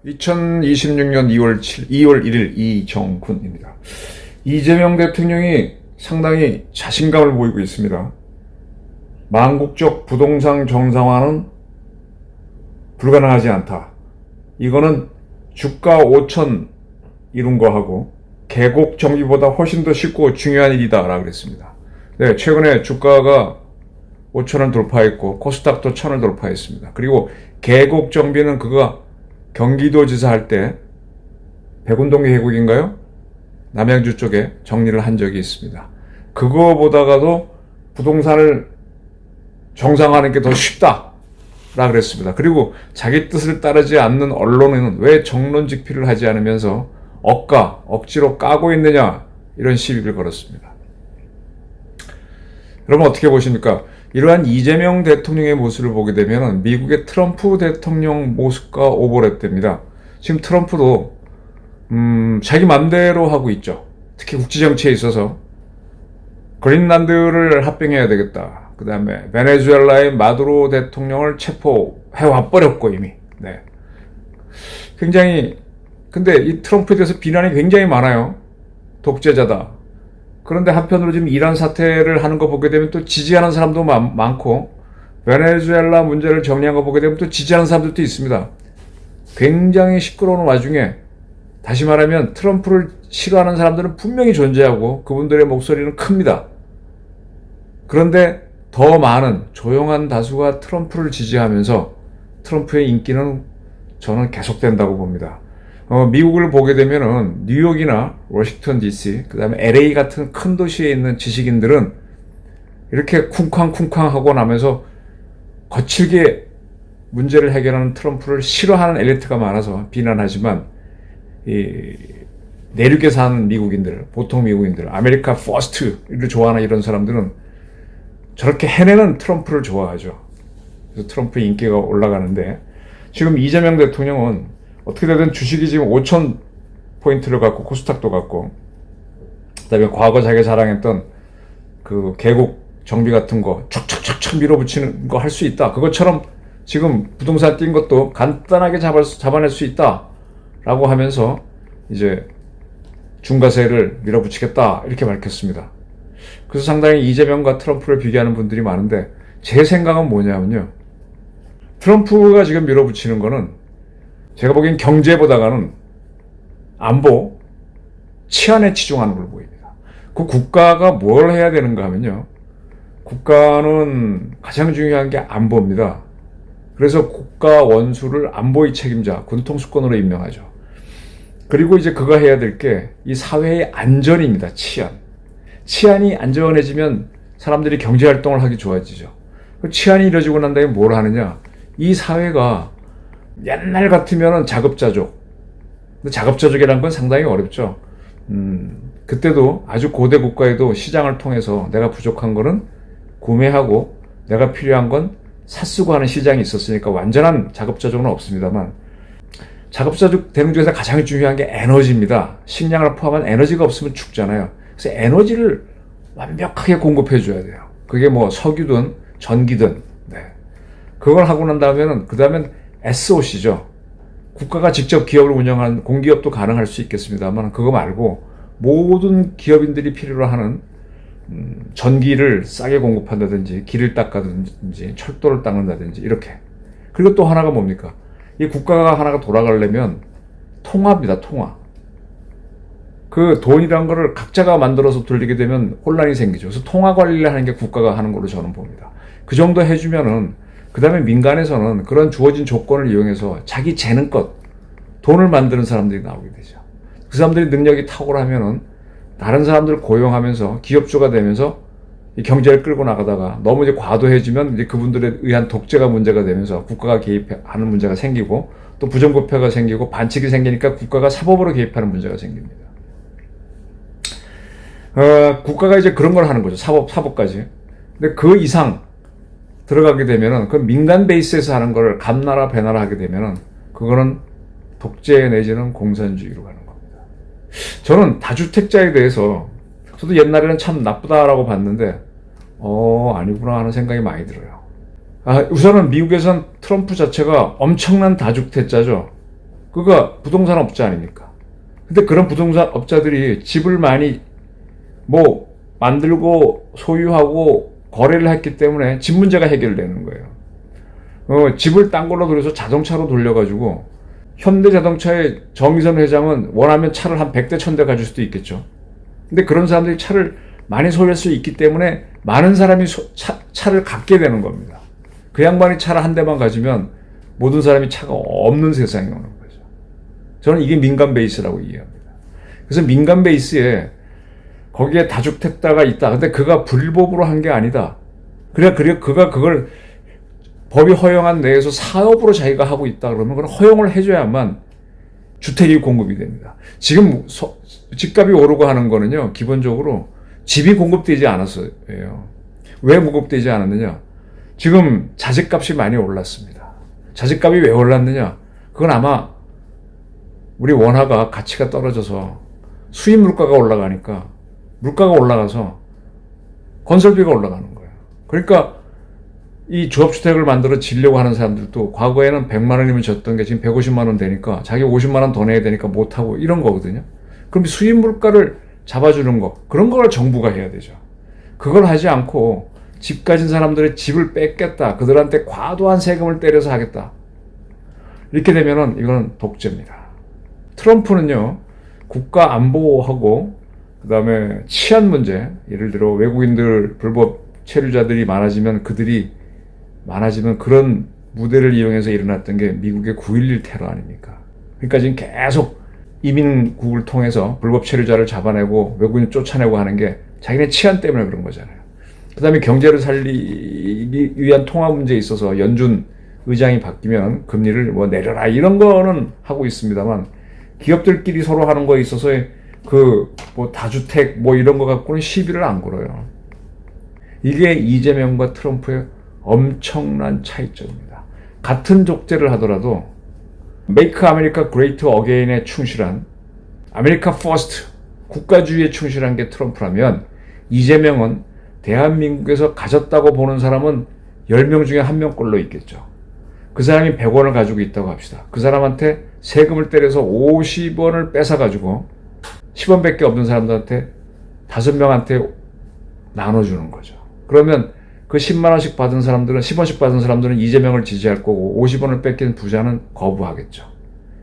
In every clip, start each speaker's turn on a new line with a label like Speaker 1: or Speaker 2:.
Speaker 1: (2026년 2월 1일) 이정훈입니다. 이재명 대통령이 상당히 자신감을 보이고 있습니다. 망국적 부동산 정상화는 불가능하지 않다. 이거는 주가 5천 이룬 거하고 계곡 정비보다 훨씬 더 쉽고 중요한 일이다 라고 그랬습니다. 네, 최근에 주가가 5천을 돌파했고 코스닥도 1,000을 돌파했습니다. 그리고 계곡 정비는 그거 경기도지사 할 때 백운동계 계곡인가요? 남양주 쪽에 정리를 한 적이 있습니다. 그거보다가도 부동산을 정상화하는 게 더 쉽다 라 그랬습니다. 그리고 자기 뜻을 따르지 않는 언론은 왜 정론직필을 하지 않으면서 억지로 까고 있느냐, 이런 시비를 걸었습니다. 여러분 어떻게 보십니까? 이러한 이재명 대통령의 모습을 보게 되면 미국의 트럼프 대통령 모습과 오버랩됩니다. 지금 트럼프도 자기 맘대로 하고 있죠. 특히 국제정치에 있어서 그린란드를 합병해야 되겠다. 그 다음에 베네수엘라의 마두로 대통령을 체포해와버렸고 이미. 네. 굉장히, 근데 이 트럼프에 대해서 비난이 굉장히 많아요. 독재자다. 그런데 한편으로 지금 이란 사태를 하는 거 보게 되면 또 지지하는 사람도 많고, 베네수엘라 문제를 정리한 거 보게 되면 또 지지하는 사람들도 있습니다. 굉장히 시끄러운 와중에, 다시 말하면 트럼프를 싫어하는 사람들은 분명히 존재하고 그분들의 목소리는 큽니다. 그런데 더 많은 조용한 다수가 트럼프를 지지하면서 트럼프의 인기는 저는 계속된다고 봅니다. 미국을 보게 되면은 뉴욕이나 워싱턴 DC, 그 다음에 LA 같은 큰 도시에 있는 지식인들은 이렇게 쿵쾅쿵쾅 하고 나면서 거칠게 문제를 해결하는 트럼프를 싫어하는 엘리트가 많아서 비난하지만, 이 내륙에 사는 미국인들, 보통 미국인들, 아메리카 퍼스트를 좋아하는 이런 사람들은 저렇게 해내는 트럼프를 좋아하죠. 그래서 트럼프의 인기가 올라가는데, 지금 이재명 대통령은 어떻게 되든 주식이 지금 5천 포인트를 갖고 코스닥도 갖고, 그다음에 과거 자기가 자랑했던 그 계곡 정비 같은 거 척척척척 밀어붙이는 거 할 수 있다. 그것처럼 지금 부동산 뛴 것도 간단하게 잡아낼 수 있다라고 하면서 이제 중과세를 밀어붙이겠다 이렇게 밝혔습니다. 그래서 상당히 이재명과 트럼프를 비교하는 분들이 많은데, 제 생각은 뭐냐면요, 트럼프가 지금 밀어붙이는 거는 제가 보기엔 경제보다는 안보, 치안에 치중하는 걸로 보입니다. 그 국가가 뭘 해야 되는가 하면요, 국가는 가장 중요한 게 안보입니다. 그래서 국가 원수를 안보의 책임자, 군통수권으로 임명하죠. 그리고 이제 그가 해야 될 게 이 사회의 안전입니다. 치안이 안전해지면 사람들이 경제활동을 하기 좋아지죠. 치안이 이루어지고 난 다음에 뭘 하느냐, 이 사회가 옛날 같으면은 자급자족. 근데 자급자족이라는 건 상당히 어렵죠. 그때도 아주 고대 국가에도 시장을 통해서 내가 부족한 거는 구매하고 내가 필요한 건 사쓰고 하는 시장이 있었으니까 완전한 자급자족은 없습니다만, 자급자족 되는 중에서 가장 중요한 게 에너지입니다. 식량을 포함한 에너지가 없으면 죽잖아요. 그래서 에너지를 완벽하게 공급해 줘야 돼요. 그게 뭐 석유든 전기든. 네. 그걸 하고 난 다음에는, 그 다음엔 SOC죠. 국가가 직접 기업을 운영하는 공기업도 가능할 수 있겠습니다만, 그거 말고 모든 기업인들이 필요로 하는 전기를 싸게 공급한다든지, 길을 닦아든지, 철도를 닦는다든지, 이렇게. 그리고 또 하나가 뭡니까? 이 국가가 하나가 돌아가려면 통화입니다. 통화. 그 돈이란 거를 각자가 만들어서 돌리게 되면 혼란이 생기죠. 그래서 통화 관리를 하는 게 국가가 하는 걸로 저는 봅니다. 그 정도 해주면은, 그 다음에 민간에서는 그런 주어진 조건을 이용해서 자기 재능껏 돈을 만드는 사람들이 나오게 되죠. 그 사람들이 능력이 탁월하면은 다른 사람들을 고용하면서 기업주가 되면서 이 경제를 끌고 나가다가 너무 이제 과도해지면 이제 그분들에 의한 독재가 문제가 되면서 국가가 개입하는 문제가 생기고, 또 부정부패가 생기고 반칙이 생기니까 국가가 사법으로 개입하는 문제가 생깁니다. 국가가 이제 그런 걸 하는 거죠. 사법까지. 근데 그 이상 들어가게 되면은, 그 민간 베이스에서 하는 걸 감나라 배나라 하게 되면은, 그거는 독재 내지는 공산주의로 가는 겁니다. 저는 다주택자에 대해서 저도 옛날에는 참 나쁘다라고 봤는데 아니구나 하는 생각이 많이 들어요. 우선은 미국에선 트럼프 자체가 엄청난 다주택자죠. 그가 부동산 업자 아닙니까? 근데 그런 부동산 업자들이 집을 많이 만들고 소유하고 거래를 했기 때문에 집 문제가 해결되는 거예요. 집을 딴 걸로 돌려서 자동차로 돌려가지고 현대자동차의 정의선 회장은 원하면 차를 한 100대 1000대 가질 수도 있겠죠. 근데 그런 사람들이 차를 많이 소유할 수 있기 때문에 많은 사람이 차를 갖게 되는 겁니다. 그 양반이 차를 한 대만 가지면 모든 사람이 차가 없는 세상이 오는 거죠. 저는 이게 민간 베이스라고 이해합니다. 그래서 민간 베이스에 거기에 다주택자가 있다. 근데 그가 불법으로 한 게 아니다. 그래 그가 그걸 법이 허용한 내에서 사업으로 자기가 하고 있다 그러면 그건 허용을 해줘야만 주택이 공급이 됩니다. 지금 집값이 오르고 하는 거는요, 기본적으로 집이 공급되지 않았어요. 왜 공급되지 않았느냐? 지금 자재값이 많이 올랐습니다. 자재값이 왜 올랐느냐? 그건 아마 우리 원화가 가치가 떨어져서 수입 물가가 올라가니까 물가가 올라가서 건설비가 올라가는 거예요. 그러니까 이 조합주택을 만들어 지려고 하는 사람들도 과거에는 100만 원이면 졌던 게 지금 150만 원 되니까 자기 50만 원 더 내야 되니까 못하고 이런 거거든요. 그럼 수입 물가를 잡아주는 거, 그런 걸 정부가 해야 되죠. 그걸 하지 않고 집 가진 사람들의 집을 뺏겠다, 그들한테 과도한 세금을 때려서 하겠다, 이렇게 되면은 이건 독재입니다. 트럼프는요, 국가 안보하고 그 다음에 치안 문제, 예를 들어 외국인들 불법 체류자들이 많아지면 그런 무대를 이용해서 일어났던 게 미국의 9.11 테러 아닙니까? 그러니까 지금 계속 이민국을 통해서 불법 체류자를 잡아내고 외국인 쫓아내고 하는 게 자기네 치안 때문에 그런 거잖아요. 그 다음에 경제를 살리기 위한 통화 문제에 있어서 연준 의장이 바뀌면 금리를 내려라 이런 거는 하고 있습니다만, 기업들끼리 서로 하는 거에 있어서의 다주택 이런 거 갖고는 시비를 안 걸어요. 이게 이재명과 트럼프의 엄청난 차이점입니다. 같은 족제를 하더라도 Make America Great Again에 충실한, 아메리카 퍼스트, 국가주의에 충실한 게 트럼프라면, 이재명은 대한민국에서 가졌다고 보는 사람은 10명 중에 1명꼴로 있겠죠. 그 사람이 100원을 가지고 있다고 합시다. 그 사람한테 세금을 때려서 50원을 뺏어가지고 10원밖에 없는 사람들한테 5명한테 나눠주는 거죠. 그러면 그 10만원씩 받은 사람들은, 10원씩 받은 사람들은 이재명을 지지할 거고 50원을 뺏긴 부자는 거부하겠죠.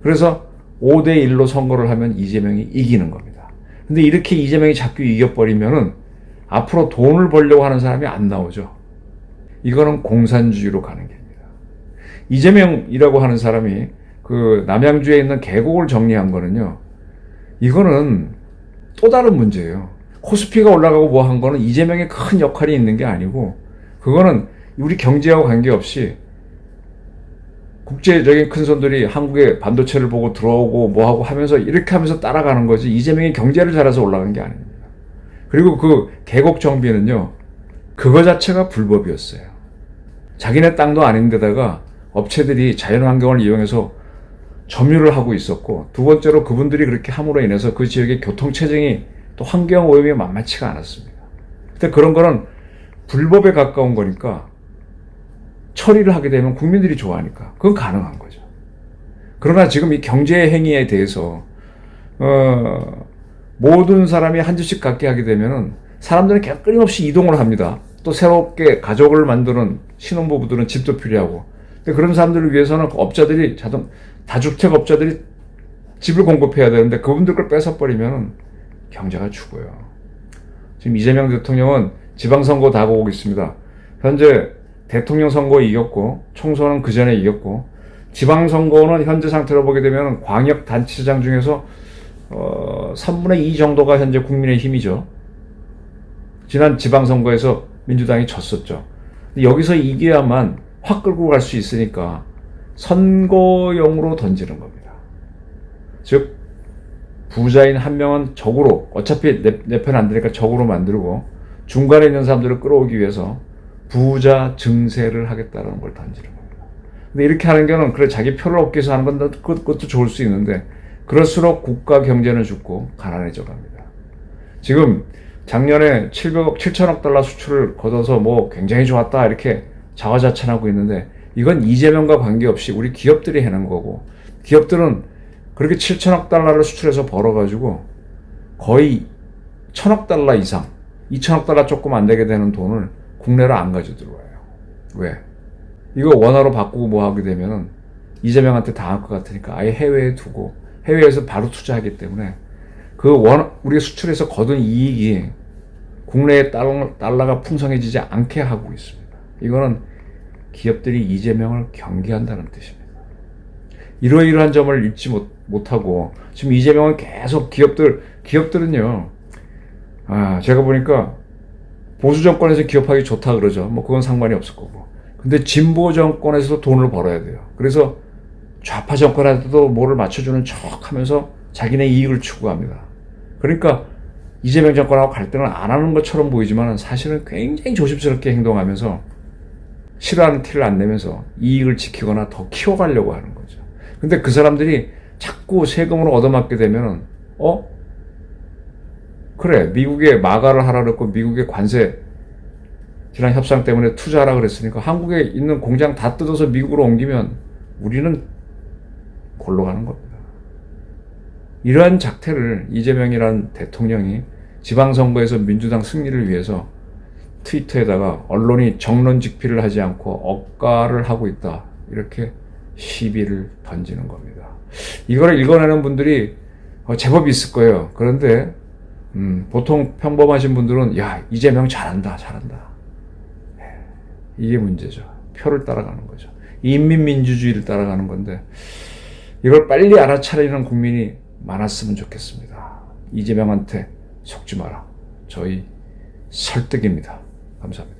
Speaker 1: 그래서 5대1로 선거를 하면 이재명이 이기는 겁니다. 근데 이렇게 이재명이 자꾸 이겨버리면은 앞으로 돈을 벌려고 하는 사람이 안 나오죠. 이거는 공산주의로 가는 길입니다. 이재명이라고 하는 사람이 그 남양주에 있는 계곡을 정리한 거는요, 이거는 또 다른 문제예요. 코스피가 올라가고 한 거는 이재명의 큰 역할이 있는 게 아니고, 그거는 우리 경제하고 관계없이 국제적인 큰 손들이 한국의 반도체를 보고 들어오고 하고 하면서 이렇게 하면서 따라가는 거지, 이재명이 경제를 잘해서 올라간 게 아닙니다. 그리고 그 계곡 정비는요, 그거 자체가 불법이었어요. 자기네 땅도 아닌데다가 업체들이 자연환경을 이용해서 점유를 하고 있었고, 두 번째로 그분들이 그렇게 함으로 인해서 그 지역의 교통체증이 또 환경오염이 만만치가 않았습니다. 근데 그런 거는 불법에 가까운 거니까 처리를 하게 되면 국민들이 좋아하니까 그건 가능한 거죠. 그러나 지금 이 경제 행위에 대해서 모든 사람이 한 집씩 갖게 하게 되면은 사람들은 계속 끊임없이 이동을 합니다. 또 새롭게 가족을 만드는 신혼부부들은 집도 필요하고, 근데 그런 사람들을 위해서는 업자들이 다주택 업자들이 집을 공급해야 되는데 그분들 걸 뺏어버리면 경제가 죽어요. 지금 이재명 대통령은 지방선거 다 보고 있습니다. 현재 대통령 선거 이겼고, 총선은 그 전에 이겼고, 지방선거는 현재 상태로 보게 되면 광역단체장 중에서 3분의 2 정도가 현재 국민의힘이죠. 지난 지방선거에서 민주당이 졌었죠. 여기서 이겨야만 확 끌고 갈 수 있으니까 선거용으로 던지는 겁니다. 즉 부자인 한 명은 적으로, 어차피 내 편 안 되니까 적으로 만들고, 중간에 있는 사람들을 끌어오기 위해서 부자 증세를 하겠다는 걸 던지는 겁니다. 근데 이렇게 하는 경우는 그래 자기 표를 얻기 위해서 하는 건 그것도 좋을 수 있는데, 그럴수록 국가 경제는 죽고 가난해져 갑니다. 지금 작년에 7천억 달러 수출을 거둬서 뭐 굉장히 좋았다 이렇게 자화자찬하고 있는데 이건 이재명과 관계없이 우리 기업들이 해낸 거고 기업들은 그렇게 7천억 달러를 수출해서 벌어가지고 거의 1,000억 달러 이상 2천억 달러 조금 안 되게 되는 돈을 국내로 안 가져 들어와요. 왜? 이거 원화로 바꾸고 뭐 하게 되면은 이재명한테 당할 것 같으니까 아예 해외에 두고 해외에서 바로 투자하기 때문에 우리가 수출해서 거둔 이익이 국내에 달러가 풍성해지지 않게 하고 있습니다. 이거는 기업들이 이재명을 경계한다는 뜻입니다. 이러이러한 점을 잊지 못하고 지금 이재명은 계속 기업들은요. 제가 보니까 보수 정권에서 기업하기 좋다 그러죠. 뭐 그건 상관이 없을 거고. 근데 진보 정권에서도 돈을 벌어야 돼요. 그래서 좌파 정권한테도 뭐를 맞춰주는 척 하면서 자기네 이익을 추구합니다. 그러니까 이재명 정권하고 갈등을 안 하는 것처럼 보이지만 사실은 굉장히 조심스럽게 행동하면서 싫어하는 티를 안 내면서 이익을 지키거나 더 키워가려고 하는 거죠. 근데 그 사람들이 자꾸 세금으로 얻어맞게 되면은 그래 미국에 마가를 하라 그랬고 미국의 관세 지난 협상 때문에 투자하라 그랬으니까 한국에 있는 공장 다 뜯어서 미국으로 옮기면 우리는 골로 가는 겁니다. 이러한 작태를 이재명이라는 대통령이 지방선거에서 민주당 승리를 위해서 트위터에다가 언론이 정론직피를 하지 않고 억가를 하고 있다 이렇게 시비를 던지는 겁니다. 이걸 읽어내는 분들이 제법 있을 거예요. 그런데 보통 평범하신 분들은 야 이재명 잘한다 이게 문제죠. 표를 따라가는 거죠. 인민민주주의를 따라가는 건데 이걸 빨리 알아차리는 국민이 많았으면 좋겠습니다. 이재명한테 속지 마라. 저희 설득입니다. 감사합니다.